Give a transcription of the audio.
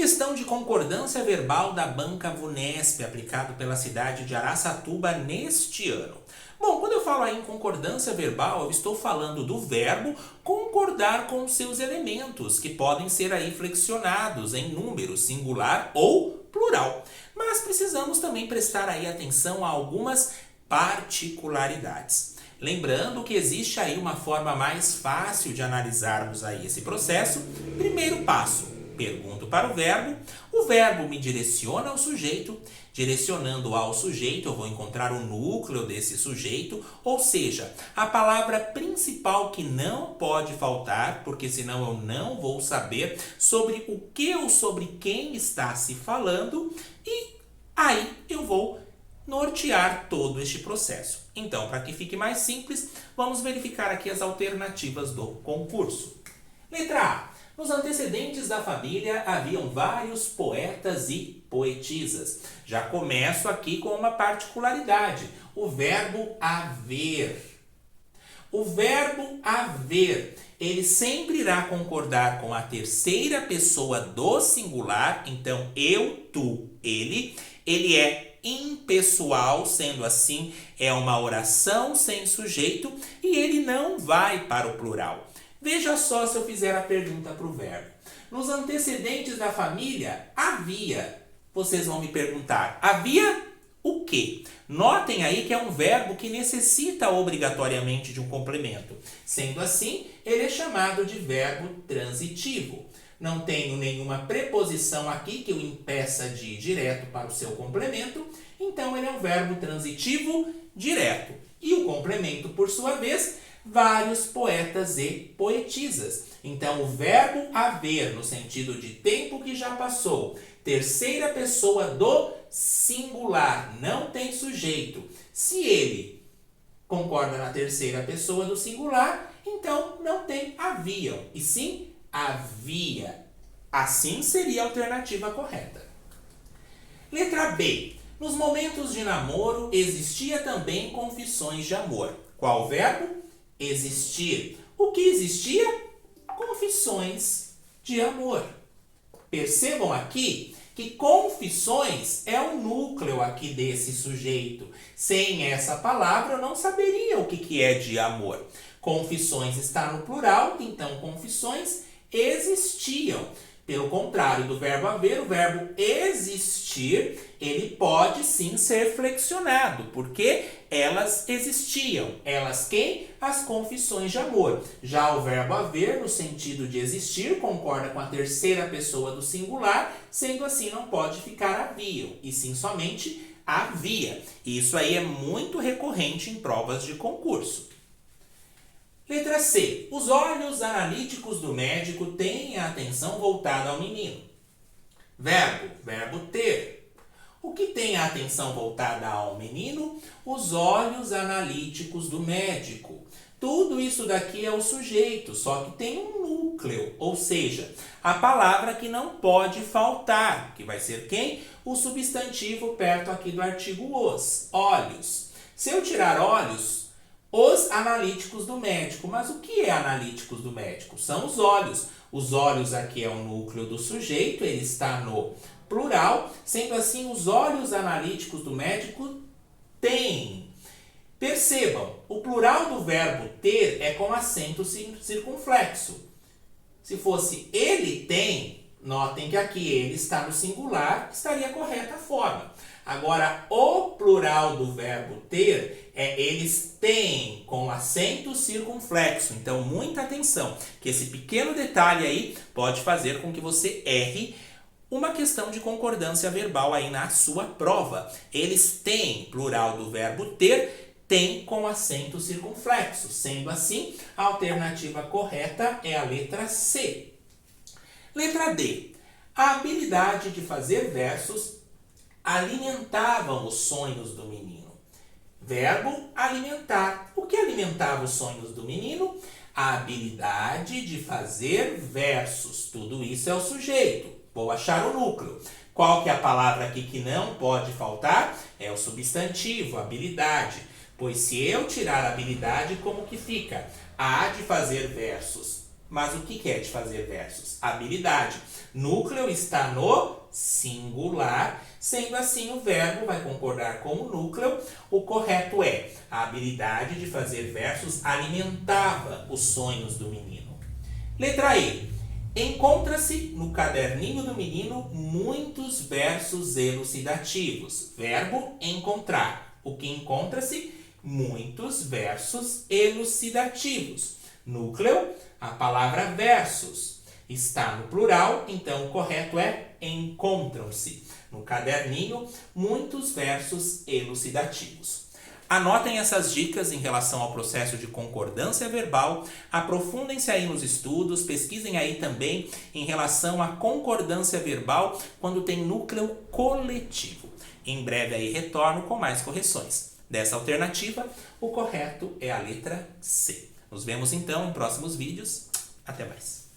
questão de concordância verbal da Banca Vunesp, aplicado pela cidade de Araçatuba neste ano. Bom, quando eu falo aí em concordância verbal, eu estou falando do verbo concordar com seus elementos, que podem ser aí flexionados em número singular ou plural. Mas precisamos também prestar aí atenção a algumas particularidades. Lembrando que existe aí uma forma mais fácil de analisarmos aí esse processo. Primeiro passo, pergunto para o verbo me direciona ao sujeito, direcionando ao sujeito eu vou encontrar o núcleo desse sujeito, ou seja, a palavra principal que não pode faltar, porque senão eu não vou saber sobre o que ou sobre quem está se falando, e aí eu vou nortear todo este processo. Então, para que fique mais simples, vamos verificar aqui as alternativas do concurso. Letra A. Nos antecedentes da família haviam vários poetas e poetisas. Já começo aqui com uma particularidade, o verbo haver. O verbo haver, ele sempre irá concordar com a terceira pessoa do singular, então eu, tu, ele. Ele é impessoal, sendo assim, é uma oração sem sujeito e ele não vai para o plural. Veja só se eu fizer a pergunta para o verbo. Nos antecedentes da família, havia. Vocês vão me perguntar, havia o quê? Notem aí que é um verbo que necessita obrigatoriamente de um complemento. Sendo assim, ele é chamado de verbo transitivo. Não tenho nenhuma preposição aqui que o impeça de ir direto para o seu complemento, então ele é um verbo transitivo direto. E o complemento, por sua vez, vários poetas e poetisas. Então, o verbo haver, no sentido de tempo que já passou, terceira pessoa do singular, não tem sujeito. Se ele concorda na terceira pessoa do singular, então não tem haviam, e sim havia. Assim seria a alternativa correta. Letra B. Nos momentos de namoro existia também confissões de amor. Qual verbo? Existir. O que existia? Confissões de amor. Percebam aqui que confissões é o núcleo aqui desse sujeito. Sem essa palavra eu não saberia o que é de amor. Confissões está no plural, então confissões existiam. Pelo contrário do verbo haver, o verbo existir, ele pode sim ser flexionado, porque elas existiam. Elas quem? As confissões de amor. Já o verbo haver, no sentido de existir, concorda com a terceira pessoa do singular, sendo assim não pode ficar haviam, e sim somente havia. Isso aí é muito recorrente em provas de concurso. Letra C. Os olhos analíticos do médico têm a atenção voltada ao menino. Verbo ter. O que tem a atenção voltada ao menino? Os olhos analíticos do médico. Tudo isso daqui é o sujeito, só que tem um núcleo, ou seja, a palavra que não pode faltar, que vai ser quem? O substantivo perto aqui do artigo os, olhos. Se eu tirar olhos, os analíticos do médico. Mas o que é analíticos do médico? São os olhos. Os olhos aqui é o núcleo do sujeito, ele está no plural. Sendo assim, os olhos analíticos do médico têm. Percebam, o plural do verbo ter é com acento circunflexo. Se fosse ele tem, notem que aqui ele está no singular, estaria correta a forma. Agora, o plural do verbo ter é eles têm, com acento circunflexo. Então, muita atenção, que esse pequeno detalhe aí pode fazer com que você erre uma questão de concordância verbal aí na sua prova. Eles têm, plural do verbo ter, tem com acento circunflexo. Sendo assim, a alternativa correta é a letra C. Letra D. A habilidade de fazer versos alimentavam os sonhos do menino. Verbo alimentar. O que alimentava os sonhos do menino? A habilidade de fazer versos. Tudo isso é o sujeito. Vou achar o núcleo. Qual que é a palavra aqui que não pode faltar? É o substantivo, habilidade. Pois se eu tirar a habilidade, como que fica? A de fazer versos Mas o que é de fazer versos? Habilidade. Núcleo está no singular, sendo assim o verbo vai concordar com o núcleo. O correto é: a habilidade de fazer versos alimentava os sonhos do menino. Letra E. Encontra-se no caderninho do menino muitos versos elucidativos. Verbo encontrar. O que encontra-se? Muitos versos elucidativos. Núcleo, a palavra versos. Está no plural, então o correto é encontram-se. No caderninho, muitos versos elucidativos. Anotem essas dicas em relação ao processo de concordância verbal, aprofundem-se aí nos estudos, pesquisem aí também em relação à concordância verbal quando tem núcleo coletivo. Em breve aí retorno com mais correções. Dessa alternativa, o correto é a letra C. Nos vemos então em próximos vídeos. Até mais.